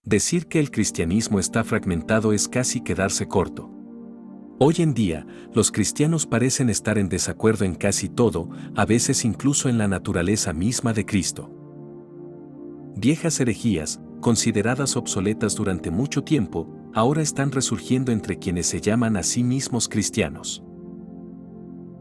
Decir que el cristianismo está fragmentado es casi quedarse corto. Hoy en día, los cristianos parecen estar en desacuerdo en casi todo, a veces incluso en la naturaleza misma de Cristo. Viejas herejías, consideradas obsoletas durante mucho tiempo, ahora están resurgiendo entre quienes se llaman a sí mismos cristianos.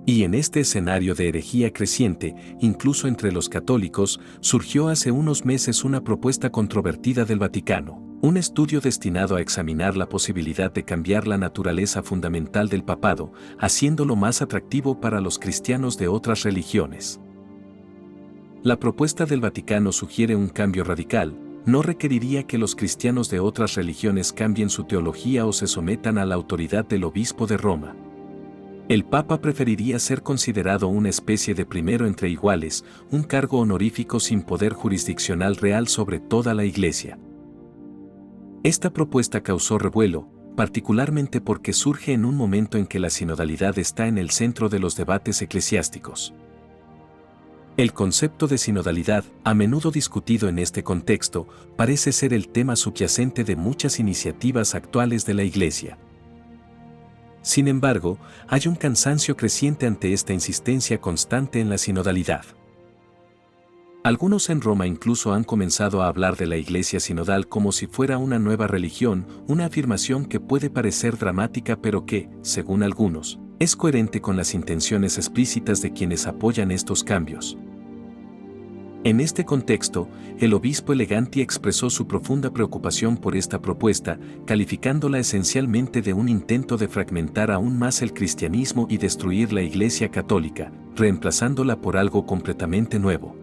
Y en este escenario de herejía creciente, incluso entre los católicos, surgió hace unos meses una propuesta controvertida del Vaticano, un estudio destinado a examinar la posibilidad de cambiar la naturaleza fundamental del papado, haciéndolo más atractivo para los cristianos de otras religiones. La propuesta del Vaticano sugiere un cambio radical. No requeriría que los cristianos de otras religiones cambien su teología o se sometan a la autoridad del obispo de Roma. El Papa preferiría ser considerado una especie de primero entre iguales, un cargo honorífico sin poder jurisdiccional real sobre toda la Iglesia. Esta propuesta causó revuelo, particularmente porque surge en un momento en que la sinodalidad está en el centro de los debates eclesiásticos. El concepto de sinodalidad, a menudo discutido en este contexto, parece ser el tema subyacente de muchas iniciativas actuales de la Iglesia. Sin embargo, hay un cansancio creciente ante esta insistencia constante en la sinodalidad. Algunos en Roma incluso han comenzado a hablar de la Iglesia sinodal como si fuera una nueva religión, una afirmación que puede parecer dramática pero que, según algunos, es coherente con las intenciones explícitas de quienes apoyan estos cambios. En este contexto, el obispo Eleganti expresó su profunda preocupación por esta propuesta, calificándola esencialmente de un intento de fragmentar aún más el cristianismo y destruir la Iglesia católica, reemplazándola por algo completamente nuevo.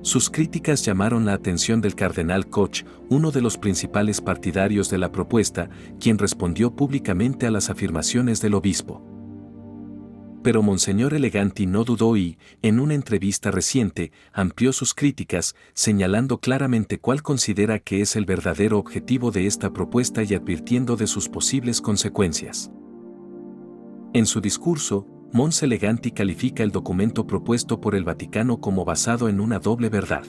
Sus críticas llamaron la atención del cardenal Koch, uno de los principales partidarios de la propuesta, quien respondió públicamente a las afirmaciones del obispo. Pero Monseñor Eleganti no dudó y, en una entrevista reciente, amplió sus críticas, señalando claramente cuál considera que es el verdadero objetivo de esta propuesta y advirtiendo de sus posibles consecuencias. En su discurso, Mons Eleganti califica el documento propuesto por el Vaticano como basado en una doble verdad.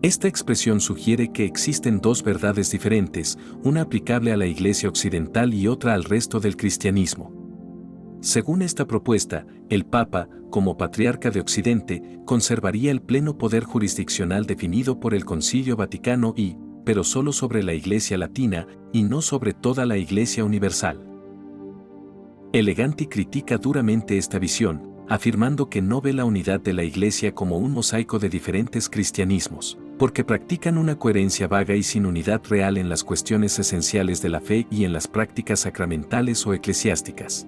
Esta expresión sugiere que existen dos verdades diferentes, una aplicable a la Iglesia occidental y otra al resto del cristianismo. Según esta propuesta, el Papa, como patriarca de Occidente, conservaría el pleno poder jurisdiccional definido por el Concilio Vaticano pero solo sobre la Iglesia latina y no sobre toda la Iglesia universal. Eleganti critica duramente esta visión, afirmando que no ve la unidad de la Iglesia como un mosaico de diferentes cristianismos, porque practican una coherencia vaga y sin unidad real en las cuestiones esenciales de la fe y en las prácticas sacramentales o eclesiásticas.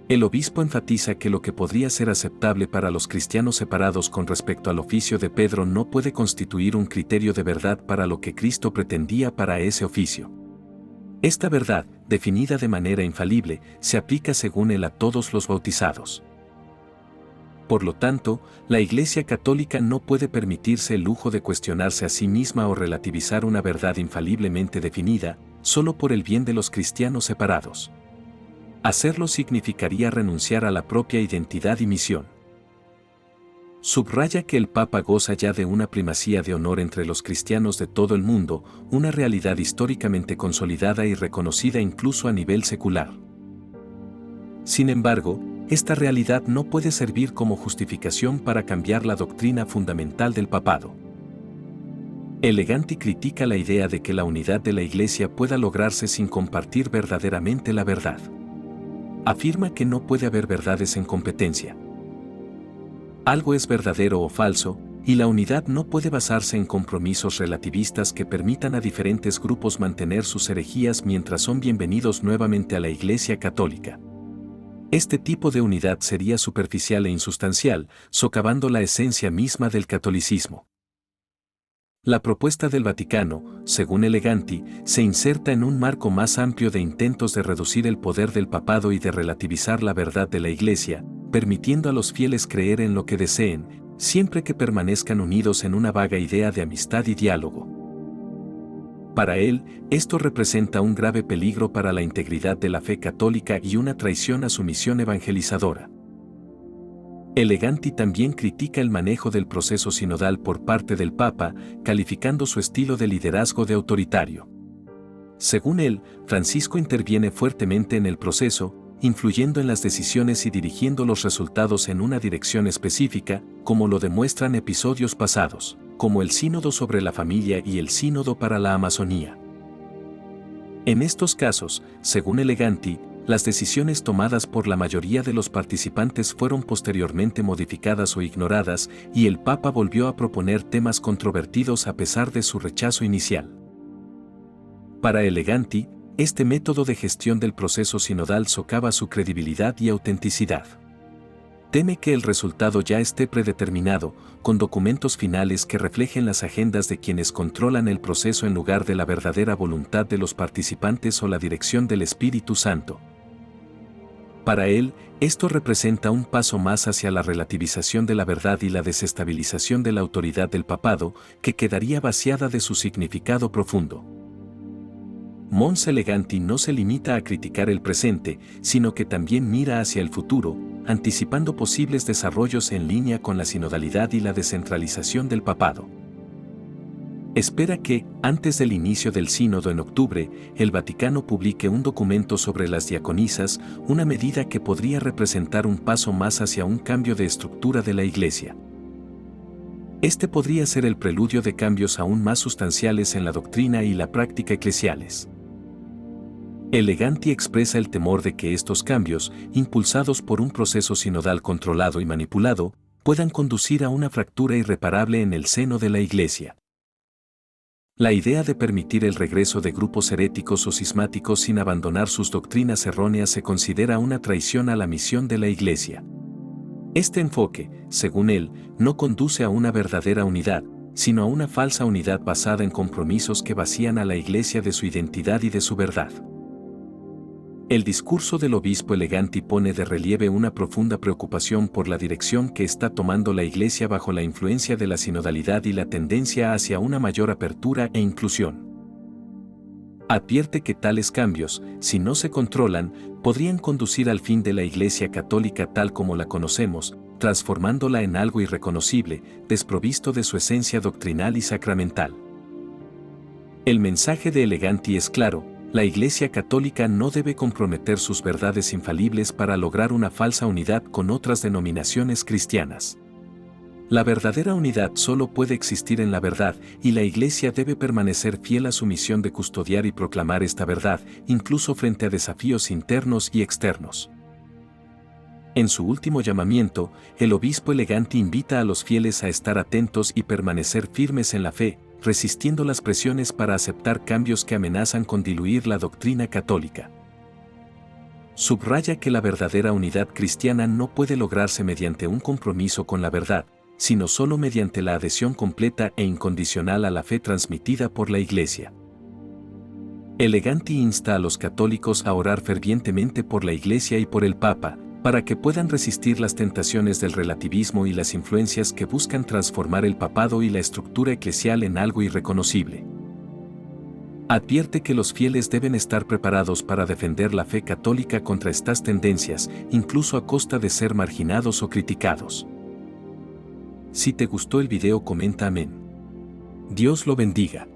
El obispo enfatiza que lo que podría ser aceptable para los cristianos separados con respecto al oficio de Pedro no puede constituir un criterio de verdad para lo que Cristo pretendía para ese oficio. Esta verdad, definida de manera infalible, se aplica según él a todos los bautizados. Por lo tanto, la Iglesia católica no puede permitirse el lujo de cuestionarse a sí misma o relativizar una verdad infaliblemente definida, solo por el bien de los cristianos separados. Hacerlo significaría renunciar a la propia identidad y misión. Subraya que el Papa goza ya de una primacía de honor entre los cristianos de todo el mundo, una realidad históricamente consolidada y reconocida incluso a nivel secular. Sin embargo, esta realidad no puede servir como justificación para cambiar la doctrina fundamental del papado. Eleganti critica la idea de que la unidad de la Iglesia pueda lograrse sin compartir verdaderamente la verdad. Afirma que no puede haber verdades en competencia. Algo es verdadero o falso, y la unidad no puede basarse en compromisos relativistas que permitan a diferentes grupos mantener sus herejías mientras son bienvenidos nuevamente a la Iglesia católica. Este tipo de unidad sería superficial e insustancial, socavando la esencia misma del catolicismo. La propuesta del Vaticano, según Eleganti, se inserta en un marco más amplio de intentos de reducir el poder del papado y de relativizar la verdad de la Iglesia, permitiendo a los fieles creer en lo que deseen, siempre que permanezcan unidos en una vaga idea de amistad y diálogo. Para él, esto representa un grave peligro para la integridad de la fe católica y una traición a su misión evangelizadora. Eleganti también critica el manejo del proceso sinodal por parte del Papa, calificando su estilo de liderazgo de autoritario. Según él, Francisco interviene fuertemente en el proceso, influyendo en las decisiones y dirigiendo los resultados en una dirección específica, como lo demuestran episodios pasados, como el Sínodo sobre la familia y el Sínodo para la Amazonía. En estos casos, según Eleganti, las decisiones tomadas por la mayoría de los participantes fueron posteriormente modificadas o ignoradas, y el Papa volvió a proponer temas controvertidos a pesar de su rechazo inicial. Para Eleganti, este método de gestión del proceso sinodal socava su credibilidad y autenticidad. Teme que el resultado ya esté predeterminado, con documentos finales que reflejen las agendas de quienes controlan el proceso en lugar de la verdadera voluntad de los participantes o la dirección del Espíritu Santo. Para él, esto representa un paso más hacia la relativización de la verdad y la desestabilización de la autoridad del papado, que quedaría vaciada de su significado profundo. Mons Eleganti no se limita a criticar el presente, sino que también mira hacia el futuro, anticipando posibles desarrollos en línea con la sinodalidad y la descentralización del papado. Espera que, antes del inicio del sínodo en octubre, el Vaticano publique un documento sobre las diaconisas, una medida que podría representar un paso más hacia un cambio de estructura de la Iglesia. Este podría ser el preludio de cambios aún más sustanciales en la doctrina y la práctica eclesiales. Eleganti expresa el temor de que estos cambios, impulsados por un proceso sinodal controlado y manipulado, puedan conducir a una fractura irreparable en el seno de la Iglesia. La idea de permitir el regreso de grupos heréticos o cismáticos sin abandonar sus doctrinas erróneas se considera una traición a la misión de la Iglesia. Este enfoque, según él, no conduce a una verdadera unidad, sino a una falsa unidad basada en compromisos que vacían a la Iglesia de su identidad y de su verdad. El discurso del obispo Eleganti pone de relieve una profunda preocupación por la dirección que está tomando la Iglesia bajo la influencia de la sinodalidad y la tendencia hacia una mayor apertura e inclusión. Advierte que tales cambios, si no se controlan, podrían conducir al fin de la Iglesia católica tal como la conocemos, transformándola en algo irreconocible, desprovisto de su esencia doctrinal y sacramental. El mensaje de Eleganti es claro: la Iglesia católica no debe comprometer sus verdades infalibles para lograr una falsa unidad con otras denominaciones cristianas. La verdadera unidad solo puede existir en la verdad, y la Iglesia debe permanecer fiel a su misión de custodiar y proclamar esta verdad, incluso frente a desafíos internos y externos. En su último llamamiento, el obispo Eleganti invita a los fieles a estar atentos y permanecer firmes en la fe, resistiendo las presiones para aceptar cambios que amenazan con diluir la doctrina católica. Subraya que la verdadera unidad cristiana no puede lograrse mediante un compromiso con la verdad, sino solo mediante la adhesión completa e incondicional a la fe transmitida por la Iglesia. Eleganti insta a los católicos a orar fervientemente por la Iglesia y por el Papa, para que puedan resistir las tentaciones del relativismo y las influencias que buscan transformar el papado y la estructura eclesial en algo irreconocible. Advierte que los fieles deben estar preparados para defender la fe católica contra estas tendencias, incluso a costa de ser marginados o criticados. Si te gustó el video, comenta amén. Dios lo bendiga.